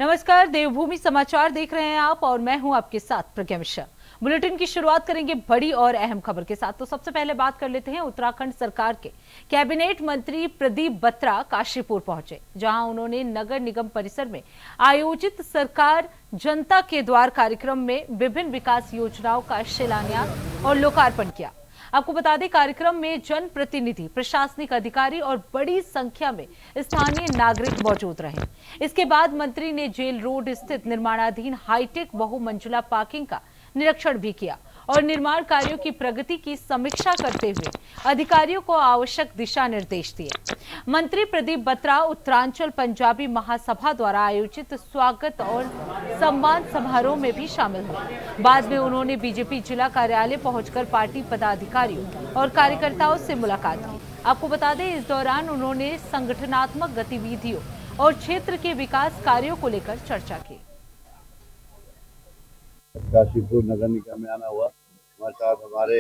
नमस्कार, देवभूमि समाचार देख रहे हैं आप और मैं हूं आपके साथ प्रज्ञा मिश्रा। बुलेटिन की शुरुआत करेंगे बड़ी और अहम खबर के साथ। तो सबसे पहले बात कर लेते हैं उत्तराखंड सरकार के कैबिनेट मंत्री प्रदीप बत्रा काशीपुर पहुंचे, जहां उन्होंने नगर निगम परिसर में आयोजित सरकार जनता के द्वार कार्यक्रम में विभिन्न विकास योजनाओं का शिलान्यास और लोकार्पण किया। आपको बता दें, कार्यक्रम में जनप्रतिनिधि, प्रशासनिक अधिकारी और बड़ी संख्या में स्थानीय नागरिक मौजूद रहे। इसके बाद मंत्री ने जेल रोड स्थित निर्माणाधीन हाईटेक बहुमंजिला पार्किंग का निरीक्षण भी किया और निर्माण कार्यों की प्रगति की समीक्षा करते हुए अधिकारियों को आवश्यक दिशा निर्देश दिए। मंत्री प्रदीप बत्रा उत्तरांचल पंजाबी महासभा द्वारा आयोजित स्वागत और सम्मान समारोह में भी शामिल हुए। बाद में उन्होंने बीजेपी जिला कार्यालय पहुंचकर पार्टी पदाधिकारियों और कार्यकर्ताओं से मुलाकात की। आपको बता दें, इस दौरान उन्होंने संगठनात्मक गतिविधियों और क्षेत्र के विकास कार्यों को लेकर चर्चा की। काशीपुर नगर निगम में आना हुआ। हमारे साथ हमारे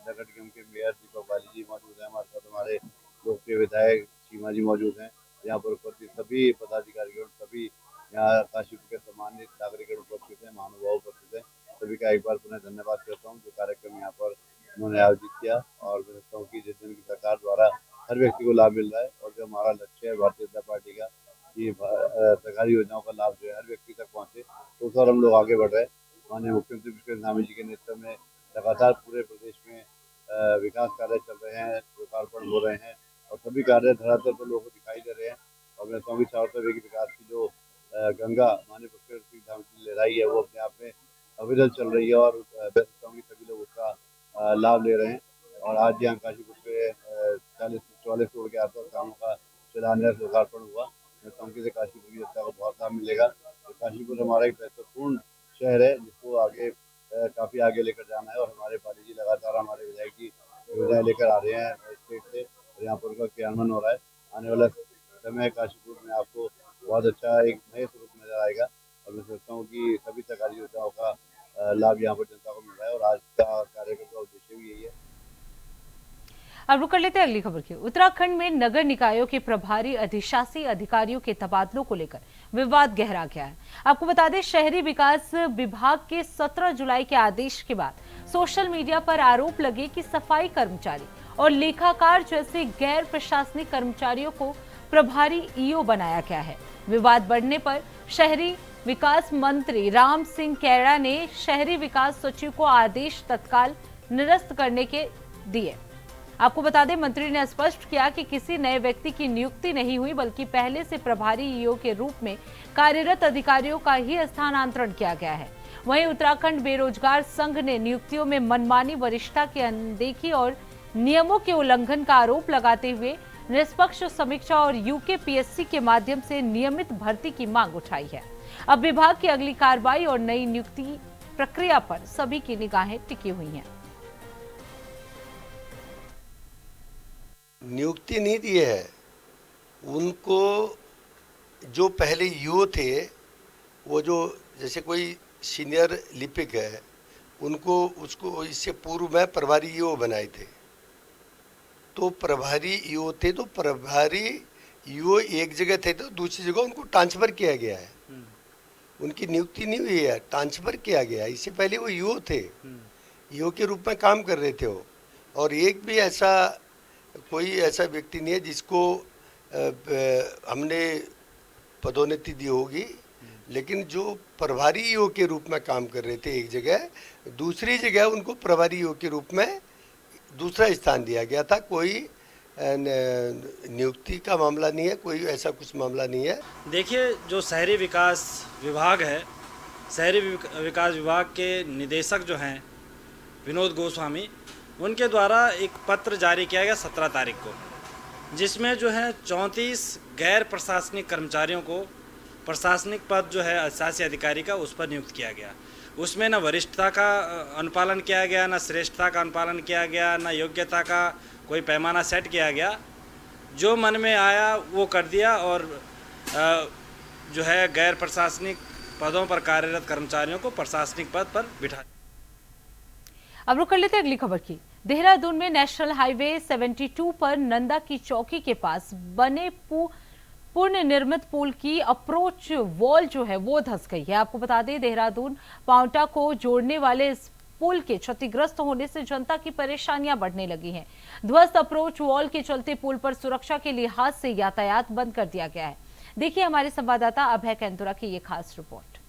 नगर निगम के मेयर दीपक बाली जी मौजूद हैं। हमारे साथ हमारे लोकप्रिय विधायक सीमा जी मौजूद हैं। यहाँ पर उपस्थित सभी पदाधिकारियों, सभी यहाँ काशीपुर के सम्मानित नागरिक उपस्थित हैं, महानुभाव उपस्थित हैं। सभी का एक बार पुनः धन्यवाद करता हूँ जो कार्यक्रम यहाँ पर उन्होंने आयोजित किया। और मैं समझता हूँ कि जिस दिन की सरकार द्वारा हर व्यक्ति को लाभ मिल रहा है और जो हमारा लक्ष्य है भारतीय जनता पार्टी का कि सरकारी योजनाओं का लाभ जो है हर व्यक्ति तक पहुँचे, तो उस पर हम लोग आगे बढ़ रहे हैं। माननीय मुख्यमंत्री पुष्कर धामी जी के नेतृत्व में लगातार पूरे प्रदेश में विकास कार्य चल रहे हैं, लोकार्पण हो रहे हैं और सभी कार्य धरातल पर लोगों को दिखाई दे रहे हैं। और मैं समझता हूँ कि चारों तरफ की विकास की जो गंगा माननीय पुष्कर सिंह धामी जी लहराई है वो अपने आप में अविरल चल रही है और मैं समझता हूँ कि सभी लोग उसका लाभ ले रहे हैं। और आज यहाँ काशीपुर के 40-44 करोड़ के आसपास कामों का शिलान्यास लोकार्पण हुआ। मैं समझता हूँ कि काशीपुर की जनता को बहुत लाभ मिलेगा। तो काशीपुर हमारा एक महत्वपूर्ण शहर है जिसको आगे काफी आगे लेकर जाना है। और हमारे पाली जी लगातार हमारे विधायक जी योजनाएं लेकर आ रहे हैं स्टेट से और यहाँ पर उनका क्रियान्वयन हो रहा है। आने वाला समय काशीपुर में आपको बहुत अच्छा एक नए स्वरूप नजर आएगा और मैं सोचता हूँ कि सभी सरकारी योजनाओं का लाभ यहाँ पर जनता को मिल रहा है और आज का कार्यक्रम का उद्देश्य भी यही है। अब रुक कर लेते हैं अगली खबर की। उत्तराखंड में नगर निकायों के प्रभारी अधिशासी अधिकारियों के तबादलों को लेकर विवाद गहरा गया है। आपको बता दें, शहरी विकास विभाग के 17 जुलाई के आदेश के बाद सोशल मीडिया पर आरोप लगे कि सफाई कर्मचारी और लेखाकार जैसे गैर प्रशासनिक कर्मचारियों को प्रभारी ईओ बनाया गया है। विवाद बढ़ने पर शहरी विकास मंत्री राम सिंह कैरा ने शहरी विकास सचिव को आदेश तत्काल निरस्त करने के दिए। आपको बता दें, मंत्री ने स्पष्ट किया कि किसी नए व्यक्ति की नियुक्ति नहीं हुई, बल्कि पहले से प्रभारी ईओ के रूप में कार्यरत अधिकारियों का ही स्थानांतरण किया गया है। वहीं उत्तराखंड बेरोजगार संघ ने नियुक्तियों में मनमानी, वरिष्ठता की अनदेखी और नियमों के उल्लंघन का आरोप लगाते हुए निष्पक्ष समीक्षा और यूकेपीएससी के माध्यम से नियमित भर्ती की मांग उठाई है। अब विभाग की अगली कार्रवाई और नई नियुक्ति प्रक्रिया पर सभी की निगाहें टिकी हुई हैं। नियुक्ति नहीं दी है उनको। जो पहले ईओ थे वो जो जैसे कोई सीनियर लिपिक है उनको उसको इससे पूर्व में प्रभारी ईओ बनाए थे। तो प्रभारी ईओ थे तो प्रभारी ईओ एक जगह थे तो दूसरी जगह उनको ट्रांसफ़र किया गया है। उनकी नियुक्ति नहीं हुई है, ट्रांसफ़र किया गया है। इससे पहले वो ईओ थे, ईओ के रूप में काम कर रहे थे वो। और एक भी ऐसा कोई ऐसा व्यक्ति नहीं है जिसको हमने पदोन्नति दी होगी, लेकिन जो प्रभारी ईओ के रूप में काम कर रहे थे एक जगह, दूसरी जगह उनको प्रभारी ईओ के रूप में दूसरा स्थान दिया गया था। कोई नियुक्ति का मामला नहीं है, कोई ऐसा कुछ मामला नहीं है। देखिए, जो शहरी विकास विभाग है, शहरी विकास विभाग के निदेशक जो हैं विनोद गोस्वामी, उनके द्वारा एक पत्र जारी किया गया 17 तारीख को, जिसमें जो है 34 गैर प्रशासनिक कर्मचारियों को प्रशासनिक पद जो है अधिशासी अधिकारी का उस पर नियुक्त किया गया। उसमें न वरिष्ठता का अनुपालन किया गया, न श्रेष्ठता का अनुपालन किया गया, न योग्यता का कोई पैमाना सेट किया गया। जो मन में आया वो कर दिया और जो है गैर प्रशासनिक पदों पर कार्यरत कर्मचारियों को प्रशासनिक पद पर बिठा। अब रुक कर लेते हैं अगली खबर की। देहरादून में नेशनल हाईवे 72 पर नंदा की चौकी के पास बने पूर्ण निर्मित पुल की अप्रोच वॉल जो है वो धंस गई है। आपको बता दें, देहरादून पांवटा को जोड़ने वाले इस पुल के क्षतिग्रस्त होने से जनता की परेशानियां बढ़ने लगी हैं। ध्वस्त अप्रोच वॉल के चलते पुल पर सुरक्षा के लिहाज से यातायात बंद कर दिया गया है। देखिए हमारे संवाददाता अभय कैंतुरा की ये खास रिपोर्ट।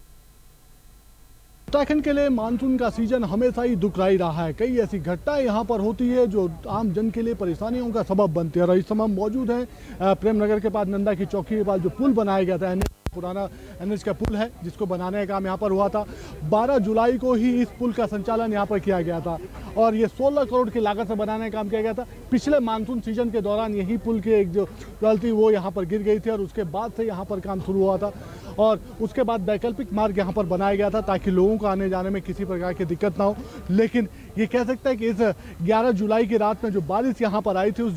उत्तराखंड के लिए मानसून का सीजन हमेशा ही दुखदाई रहा है। कई ऐसी घटनाएं यहाँ पर होती है जो आम जन के लिए परेशानियों का सबब बनती है। और इस समय मौजूद है प्रेमनगर के पास नंदा की चौकी के पास जो पुल बनाया गया था, पुराना एनएच का पुल है जिसको बनाने का काम यहाँ पर हुआ था। 12 जुलाई को ही इस पुल का संचालन यहाँ पर किया गया था और ये 16 करोड़ की लागत से बनाने का काम किया गया था। पिछले मानसून सीजन के दौरान यही पुल की एक जो गलती वो यहाँ पर गिर गई थी और उसके बाद से यहाँ पर काम शुरू हुआ था और उसके बाद वैकल्पिक मार्ग यहाँ पर बनाया गया था ताकि लोगों को आने जाने में किसी प्रकार की दिक्कत ना हो। लेकिन ये कह सकते हैं कि इस 11 जुलाई की रात में जो बारिश यहाँ पर आई थी, उस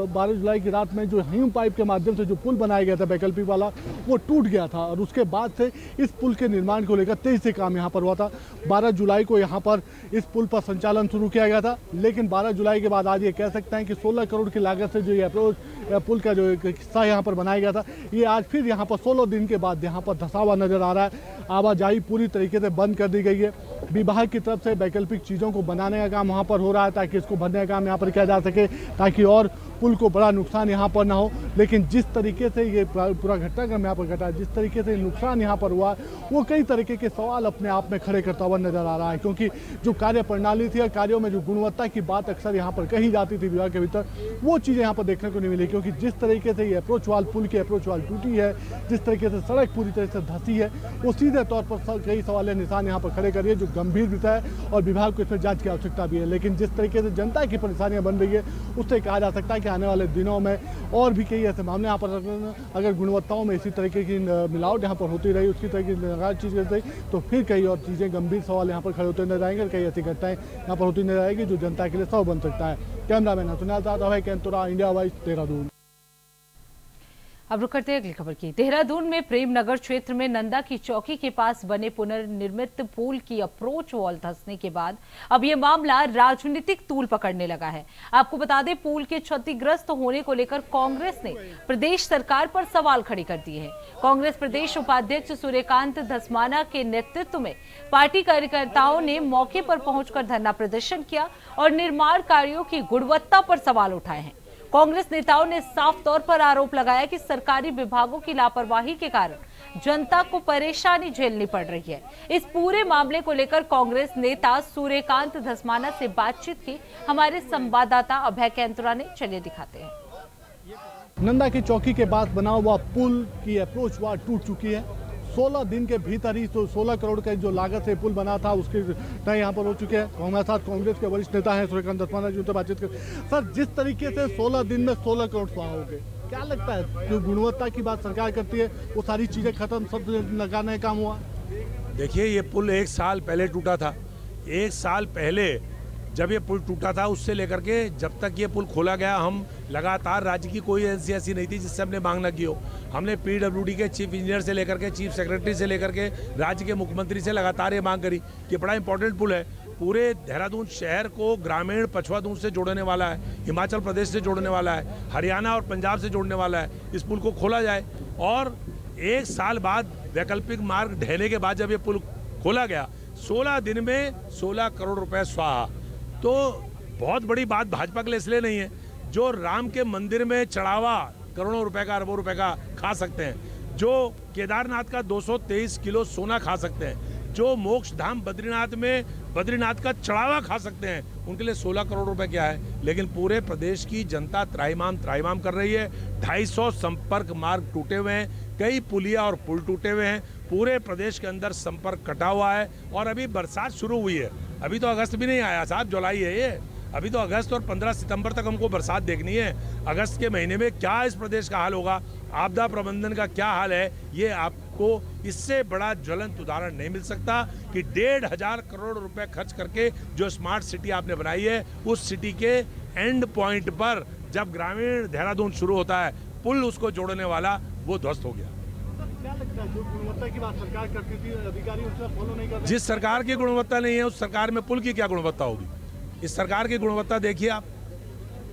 12 जुलाई की रात में जो हीम पाइप के माध्यम से जो पुल बनाया गया था वैकल्पिक वाला, वो टूट गया था और उसके बाद से इस पुल के निर्माण को लेकर तेजी से काम यहाँ पर हुआ था। 12 जुलाई को यहाँ पर इस पुल पर संचालन शुरू किया गया था, लेकिन 12 जुलाई के बाद आज ये कह सकते हैं कि 16 करोड़ की लागत से जो ये अप्रोच पुल का जो एक हिस्सा यहाँ पर बनाया गया था, ये आज फिर यहाँ पर 16 दिन के बाद यहाँ पर धंसा हुआ नजर आ रहा है। आवाजाही पूरी तरीके से बंद कर दी गई है। विभाग की तरफ से वैकल्पिक चीज़ों को बनाने का काम वहाँ पर हो रहा है ताकि इसको भरने का काम यहाँ पर किया जा सके, ताकि और पुल को बड़ा नुकसान यहाँ पर ना हो। लेकिन जिस तरीके से ये पूरा घटनाक्रम यहाँ पर घटा, जिस तरीके से नुकसान यहाँ पर हुआ, वो कई तरीके के सवाल अपने आप में खड़े करता हुआ नजर आ रहा है। क्योंकि जो कार्य प्रणाली थी और कार्यों में जो गुणवत्ता की बात अक्सर यहाँ पर कही जाती थी विभाग के भीतर, वो चीज़ें यहाँ पर देखने को नहीं मिली। क्योंकि जिस तरीके से ये अप्रोच वाल पुल की अप्रोच वाल टूटी है, जिस तरीके से सड़क पूरी तरह से धंसी है, वो सीधे तौर पर कई सवाल निशान यहाँ पर खड़े कर रही है, जो गंभीर विषय है और विभाग को इसमें जांच की आवश्यकता भी है। लेकिन जिस तरीके से जनता की परेशानियां बन रही है, उससे कहा जा सकता है कि आने वाले दिनों में और भी कई ऐसे मामले यहाँ पर अगर गुणवत्ताओं में इसी तरीके की मिलावट यहाँ पर होती रही, उसकी तरह की लगातार चीज़ करती रही, तो फिर कई और चीज़ें गंभीर सवाल यहाँ पर खड़े होते नजर आएंगे। कई ऐसी घटनाएं यहाँ पर होती नजर आएगी जो जनता के लिए सब बन सकता है। कैमरामैन सुनील साथ अभय कैंतुरा, इंडिया वाइज, देहरादून। अब रुक करते हैं अगली खबर की। देहरादून में प्रेमनगर क्षेत्र में नंदा की चौकी के पास बने पुनर्निर्मित पुल की अप्रोच वॉल धंसने के बाद अब यह मामला राजनीतिक तूल पकड़ने लगा है। आपको बता दें, पुल के क्षतिग्रस्त होने को लेकर कांग्रेस ने प्रदेश सरकार पर सवाल खड़े कर दिए हैं। कांग्रेस प्रदेश उपाध्यक्ष सूर्यकांत धस्माना के नेतृत्व में पार्टी कार्यकर्ताओं ने मौके पर पहुंचकर धरना प्रदर्शन किया और निर्माण कार्यों की गुणवत्ता पर सवाल उठाए हैं। कांग्रेस नेताओं ने साफ तौर पर आरोप लगाया कि सरकारी विभागों की लापरवाही के कारण जनता को परेशानी झेलनी पड़ रही है। इस पूरे मामले को लेकर कांग्रेस नेता सूर्यकांत धस्माना से बातचीत की हमारे संवाददाता अभय कैंतुरा ने। चलिए दिखाते हैं। नंदा की चौकी के पास बना हुआ पुल की अप्रोच वॉल टूट चुकी है। 16 दिन के भीतर ही तो 16 करोड़ का जो लागत से पुल बना था उसके तय यहाँ पर हो चुके हैं। हमारे साथ कांग्रेस के वरिष्ठ नेता हैं सूर्यकांत धस्माना जी, उनसे बातचीत कर। सर, जिस तरीके से 16 दिन में 16 करोड़ स्वाहा हो गए, क्या लगता है जो गुणवत्ता की बात सरकार करती है वो सारी चीजें खत्म, सब लगाने का काम हुआ? देखिए, ये पुल 1 साल पहले टूटा था। 1 साल पहले जब ये पुल टूटा था, उससे लेकर के जब तक ये पुल खोला गया, हम लगातार राज्य की कोई एजेंसी ऐसी नहीं थी जिससे हमने मांग न की हो। हमने पीडब्ल्यूडी के चीफ इंजीनियर से लेकर के चीफ सेक्रेटरी से लेकर के राज्य के मुख्यमंत्री से लगातार ये मांग करी कि बड़ा इंपॉर्टेंट पुल है, पूरे देहरादून शहर को ग्रामीण पछुआ दून से जोड़ने वाला है, हिमाचल प्रदेश से जोड़ने वाला है, हरियाणा और पंजाब से जोड़ने वाला है। इस पुल को खोला जाए और 1 साल बाद वैकल्पिक मार्ग ढहने के बाद जब ये पुल खोला गया, 16 दिन में 16 करोड़ रुपए स्वाहा। तो बहुत बड़ी बात भाजपा के लिए इसलिए नहीं है, जो राम के मंदिर में चढ़ावा करोड़ों रुपए का, अरबों रुपए का खा सकते हैं, जो केदारनाथ का 223 किलो सोना खा सकते हैं, जो मोक्ष धाम बद्रीनाथ में बद्रीनाथ का चढ़ावा खा सकते हैं, उनके लिए 16 करोड़ रुपए क्या है। लेकिन पूरे प्रदेश की जनता त्राहिमाम कर रही है। 250 संपर्क मार्ग टूटे हुए हैं, कई पुलिया और पुल टूटे हुए हैं, पूरे प्रदेश के अंदर संपर्क कटा हुआ है। और अभी बरसात शुरू हुई है, अभी तो अगस्त भी नहीं आया साहब, जुलाई है ये, अभी तो अगस्त और 15 सितंबर तक हमको बरसात देखनी है। अगस्त के महीने में क्या इस प्रदेश का हाल होगा, आपदा प्रबंधन का क्या हाल है, ये आपको इससे बड़ा ज्वलंत उदाहरण नहीं मिल सकता कि 1,500 करोड़ रुपए खर्च करके जो स्मार्ट सिटी आपने बनाई है, उस सिटी के एंड पॉइंट पर जब ग्रामीण देहरादून शुरू होता है, पुल उसको जोड़ने वाला वो ध्वस्त हो गया। क्या लगता है जो गुणवत्ता की बात सरकार करती थी, अधिकारी उसका फॉलो नहीं कर रहे? जिस सरकार की गुणवत्ता नहीं है, उस सरकार में पुल की क्या गुणवत्ता होगी? इस सरकार की गुणवत्ता देखिए आप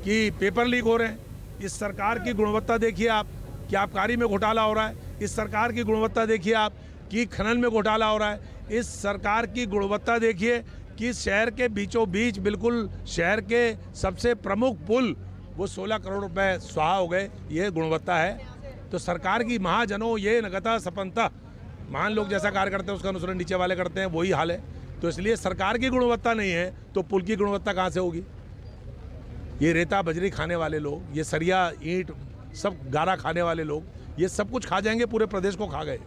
कि पेपर लीक हो रहे हैं, इस सरकार की गुणवत्ता देखिए आप कि आबकारी में घोटाला हो रहा है। इस सरकार की गुणवत्ता देखिए आप कि खनन में घोटाला हो रहा है। इस सरकार की गुणवत्ता देखिए कि शहर के बीचों बीच बिल्कुल शहर के सबसे प्रमुख पुल वो 16 करोड़ रुपए स्वाहा हो गए। ये गुणवत्ता है। तो सरकार की महाजनों ये नगता सपनता, महान लोग जैसा कार्य करते हैं उसका अनुसरण नीचे वाले करते हैं, वही हाल है। तो इसलिए सरकार की गुणवत्ता नहीं है तो पुल की गुणवत्ता कहाँ से होगी? ये रेता बजरी खाने वाले लोग, ये सरिया ईंट सब गारा खाने वाले लोग, ये सब कुछ खा जाएंगे, पूरे प्रदेश को खा गए।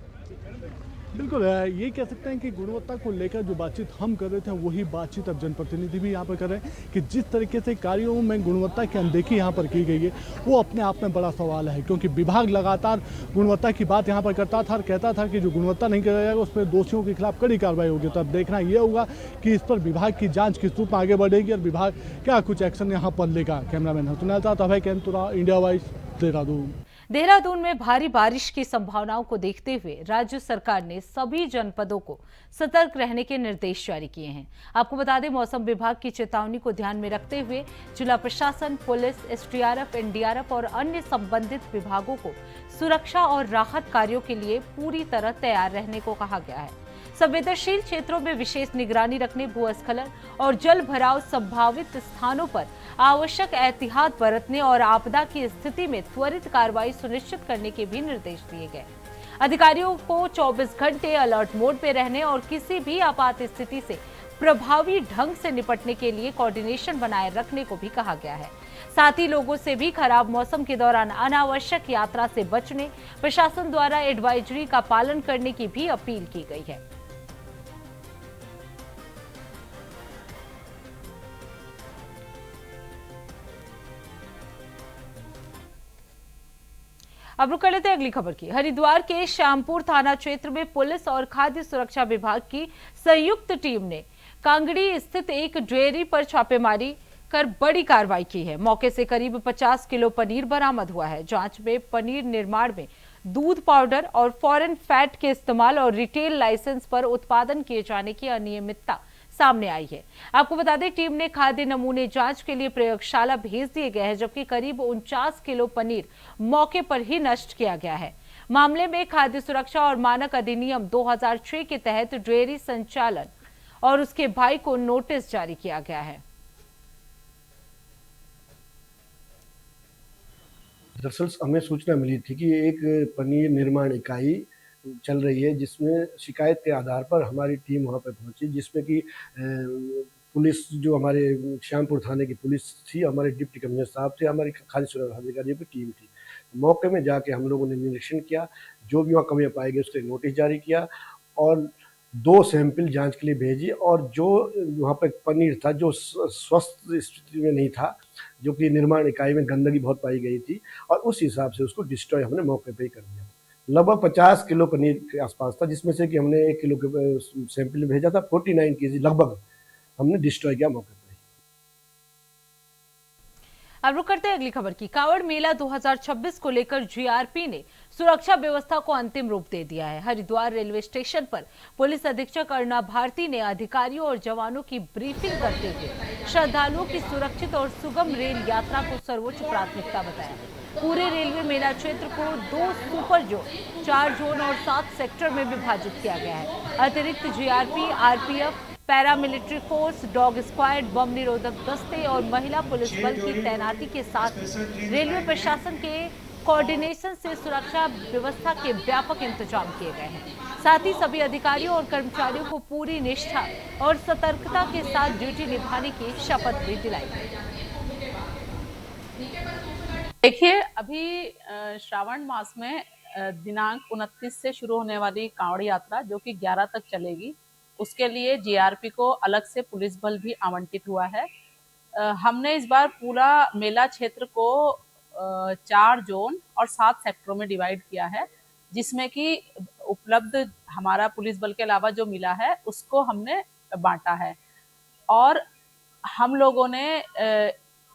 बिल्कुल ये कह सकते हैं कि गुणवत्ता को लेकर जो बातचीत हम कर रहे थे वही बातचीत अब जनप्रतिनिधि भी यहाँ पर कर रहे हैं कि जिस तरीके से कार्यों में गुणवत्ता की अनदेखी यहाँ पर की गई है वो अपने आप में बड़ा सवाल है, क्योंकि विभाग लगातार गुणवत्ता की बात यहाँ पर करता था और कहता था कि जो गुणवत्ता नहीं करा जाएगा उस पर दोषियों के खिलाफ कड़ी कार्रवाई होगी। तो अब देखना ये होगा कि इस पर विभाग की जाँच किस रूप में आगे बढ़ेगी और विभाग क्या कुछ एक्शन यहाँ पर लेगा। कैमरामैन हसनैन साथ अभय कैंतुरा, इंडिया वाइस, देहरादून। देहरादून में भारी बारिश की संभावनाओं को देखते हुए राज्य सरकार ने सभी जनपदों को सतर्क रहने के निर्देश जारी किए हैं। आपको बता दें, मौसम विभाग की चेतावनी को ध्यान में रखते हुए जिला प्रशासन, पुलिस, एसडीआरएफ, एनडीआरएफ और अन्य संबंधित विभागों को सुरक्षा और राहत कार्यों के लिए पूरी तरह तैयार रहने को कहा गया है। संवेदनशील क्षेत्रों में विशेष निगरानी रखने, भूस्खलन और जल भराव संभावित स्थानों पर आवश्यक एहतियात बरतने और आपदा की स्थिति में त्वरित कार्रवाई सुनिश्चित करने के भी निर्देश दिए गए। अधिकारियों को 24 घंटे अलर्ट मोड में रहने और किसी भी आपात स्थिति से प्रभावी ढंग से निपटने के लिए कोऑर्डिनेशन बनाए रखने को भी कहा गया है। साथ ही लोगों से भी खराब मौसम के दौरान अनावश्यक यात्रा से बचने, प्रशासन द्वारा एडवाइजरी का पालन करने की भी अपील की गई है। अब रुक कर लेते हैं अगली खबर की। हरिद्वार के श्यामपुर थाना क्षेत्र में पुलिस और खाद्य सुरक्षा विभाग की संयुक्त टीम ने कांगड़ी स्थित एक डेयरी पर छापेमारी कर बड़ी कार्रवाई की है। मौके से करीब 50 किलो पनीर बरामद हुआ है। जांच में पनीर निर्माण में दूध पाउडर और फॉरेन फैट के इस्तेमाल और रिटेल लाइसेंस पर उत्पादन किए जाने की अनियमितता सामने आई है। आपको बता दें, टीम ने खाद्य नमूने जांच के लिए प्रयोगशाला भेज दिए गए हैं, जबकि करीब 49 किलो पनीर मौके पर ही नष्ट किया गया है। मामले में खाद्य सुरक्षा और मानक अधिनियम 2006 के तहत डेयरी संचालन और उसके भाई को नोटिस जारी किया गया है। दरअसल हमें सूचना मिली थी कि एक पनीर निर्माण इकाई चल रही है, जिसमें शिकायत के आधार पर हमारी टीम वहां पर पहुंची, जिसमें कि पुलिस, जो हमारे श्यामपुर थाने की पुलिस थी, हमारे डिप्टी कमिश्नर साहब थे, हमारी खाद्य सुरक्षा अधिकारियों की टीम थी। मौके में जाके हम लोगों ने निरीक्षण किया, जो भी वहाँ कमियां पाई गई उसके नोटिस जारी किया और 2 सैंपल जांच के लिए भेजी। और जो वहाँ पर पनीर था जो स्वस्थ स्थिति में नहीं था, जो कि निर्माण इकाई में गंदगी बहुत पाई गई थी, और उस हिसाब से उसको डिस्ट्रॉय हमने मौके पे ही कर दिया। लगभग 50 किलो पनीर के आसपास था, जिसमें से कि हमने 1 किलो के सैंपल भेजा था। 49 केजी लगभग हमने डिस्ट्रॉय किया मौके पर। अब रुक करते हैं अगली खबर की। कांवड़ मेला 2026 को लेकर जीआरपी ने सुरक्षा व्यवस्था को अंतिम रूप दे दिया है। हरिद्वार रेलवे स्टेशन पर पुलिस अधीक्षक अर्णा भारती ने अधिकारियों और जवानों की ब्रीफिंग करते हुए श्रद्धालुओं की सुरक्षित और सुगम रेल यात्रा को सर्वोच्च प्राथमिकता बताया। पूरे रेलवे मेला क्षेत्र को 2 सुपर जोन, 4 जोन और 7 सेक्टर में विभाजित किया गया है। अतिरिक्त GRP, RPF, paramilitary force, dog squad, bomb निरोधक दस्ते और महिला पुलिस बल की तैनाती के साथ रेलवे प्रशासन के कोऑर्डिनेशन से सुरक्षा व्यवस्था के व्यापक इंतजाम किए गए हैं। साथ ही सभी अधिकारियों और कर्मचारियों को पूरी निष्ठा और सतर्कता के साथ ड्यूटी निभाने की शपथ भी दिलाई गई। देखिए, अभी श्रावण मास में दिनांक 29 से शुरू होने वाली कांवड़ यात्रा, जो कि 11 तक चलेगी, उसके लिए जीआरपी को अलग से पुलिस बल भी आवंटित हुआ है। हमने इस बार पूरा मेला क्षेत्र को 4 जोन और 7 सेक्टरों में डिवाइड किया है, जिसमें कि उपलब्ध हमारा पुलिस बल के अलावा जो मिला है उसको हमने बांटा है। और हम लोगों ने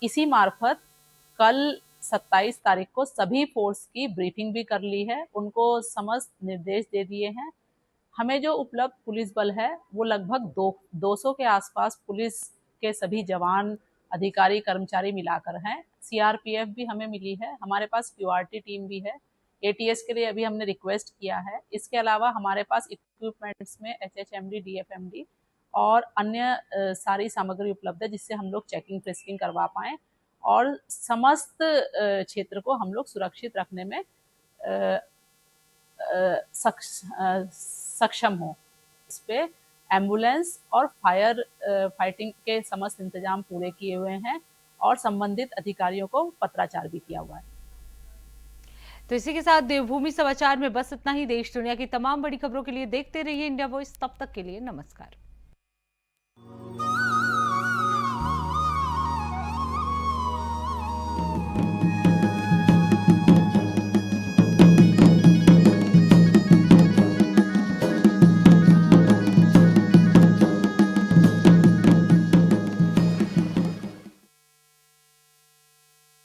इसी मार्फत कल 27 तारीख को सभी फोर्स की ब्रीफिंग भी कर ली है, उनको समस्त निर्देश दे दिए हैं। हमें जो उपलब्ध पुलिस बल है वो लगभग 200 के आसपास पुलिस के सभी जवान, अधिकारी, कर्मचारी मिलाकर हैं। सीआरपीएफ भी हमें मिली है, हमारे पास क्यूआरटी टीम भी है, ATS के लिए अभी हमने रिक्वेस्ट किया है। इसके अलावा हमारे पास इक्विपमेंट्स में HHMD, DFMD और अन्य सारी सामग्री उपलब्ध है जिससे हम लोग चेकिंग फ्रिस्किंग करवा पाएँ और समस्त क्षेत्र को हम लोग सुरक्षित रखने में सक्षम हो। इस पे एम्बुलेंस और फायर फाइटिंग के समस्त इंतजाम पूरे किए हुए हैं और संबंधित अधिकारियों को पत्राचार भी किया हुआ है। तो इसी के साथ देवभूमि समाचार में बस इतना ही। देश दुनिया की तमाम बड़ी खबरों के लिए देखते रहिए इंडिया वॉइस। तब तक के लिए नमस्कार।